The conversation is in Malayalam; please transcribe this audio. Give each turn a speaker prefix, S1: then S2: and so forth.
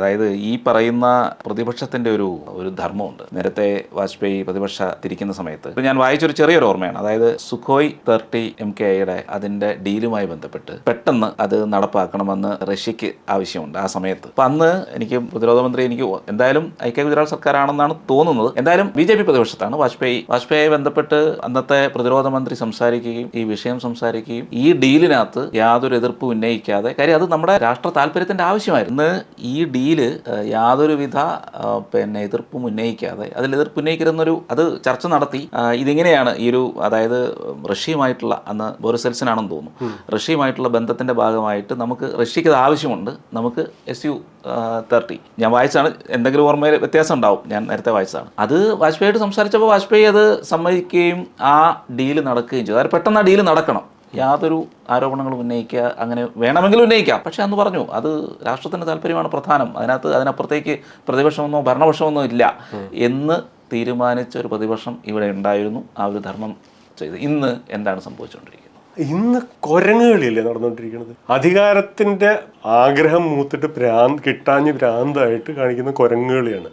S1: അതായത് ഈ പറയുന്ന പ്രതിപക്ഷത്തിന്റെ ഒരു ധർമ്മമുണ്ട്. നേരത്തെ വാജ്പേയി പ്രതിപക്ഷത്തിരിക്കുന്ന സമയത്ത് ഇപ്പൊ ഞാൻ വായിച്ചൊരു ചെറിയൊരു ഓർമ്മയാണ്. അതായത് സുഖോയ് 30 MKIയുടെ അതിന്റെ ഡീലുമായി ബന്ധപ്പെട്ട് പെട്ടെന്ന് അത് നടപ്പാക്കണമെന്ന് റഷ്യക്ക് ആവശ്യമുണ്ട് ആ സമയത്ത്. അപ്പൊ അന്ന് എനിക്ക് പ്രതിരോധ മന്ത്രി എനിക്ക് എന്തായാലും ഐക്യ ഗുജറാത്ത് സർക്കാരാണെന്നാണ് തോന്നുന്നത്. എന്തായാലും BJP പ്രതിപക്ഷത്താണ്. വാജ്പേയിയെ ബന്ധപ്പെട്ട് അന്നത്തെ പ്രതിരോധ മന്ത്രി സംസാരിക്കുകയും ഈ വിഷയം സംസാരിക്കുകയും ഈ ഡീലിനകത്ത് യാതൊരു എതിർപ്പും ഉന്നയിക്കാതെ, കാര്യം അത് നമ്മുടെ രാഷ്ട്ര താല്പര്യത്തിന്റെ ആവശ്യമായിരുന്നു. ഈ ഡീല് യാതൊരുവിധ എതിർപ്പും ഉന്നയിക്കാതെ, അതിൽ എതിർപ്പ് ഉന്നയിക്കരുതെന്നൊരു അത് ചർച്ച നടത്തി. ഇതിങ്ങനെയാണ് അതായത് റഷ്യയുമായിട്ടുള്ള, അന്ന് ബോറിസ് എൽസിനാണെന്ന് തോന്നുന്നു, റഷ്യയുമായിട്ടുള്ള ബന്ധത്തിന്റെ ഭാഗമായിട്ട് നമുക്ക് റഷ്യക്ക് അത് ആവശ്യമുണ്ട്, നമുക്ക് Su-30 ഞാൻ വായിച്ചാണ്, എന്തെങ്കിലും ഓർമ്മയിൽ വ്യത്യാസം ഉണ്ടാവും, ഞാൻ നേരത്തെ വായിച്ചതാണ്. അത് വാജ്പേയിയോട് സംസാരിച്ചപ്പോൾ വാജ്പേയി അത് സമ്മതിക്കുകയും ആ ഡീല് നടക്കുകയും ചെയ്തു. അതായത് പെട്ടെന്ന് ആ ഡീല് നടക്കണം, യാതൊരു ആരോപണങ്ങളും ഉന്നയിക്കുക, അങ്ങനെ വേണമെങ്കിലും ഉന്നയിക്കാം, പക്ഷെ അന്ന് പറഞ്ഞു അത് രാഷ്ട്രത്തിൻ്റെ താല്പര്യമാണ് പ്രധാനം, അതിനപ്പുറത്തേക്ക് പ്രതിപക്ഷമൊന്നോ ഭരണപക്ഷമൊന്നോ ഇല്ല എന്ന് തീരുമാനിച്ച ഒരു പ്രതിപക്ഷം ഇവിടെ ഉണ്ടായിരുന്നു. ആ ഒരു ധർമ്മം ചെയ്ത് ഇന്ന് എന്താണ് സംഭവിച്ചുകൊണ്ടിരിക്കുന്നത്?
S2: ഇന്ന് കുരങ്ങുകളിയല്ലേ നടന്നുകൊണ്ടിരിക്കുന്നത്? അധികാരത്തിന്റെ ആഗ്രഹം മൂത്തിട്ട് കിട്ടാഞ്ഞ് ഭ്രാന്തായിട്ട് കാണിക്കുന്ന കുരങ്ങുകളിയാണ്.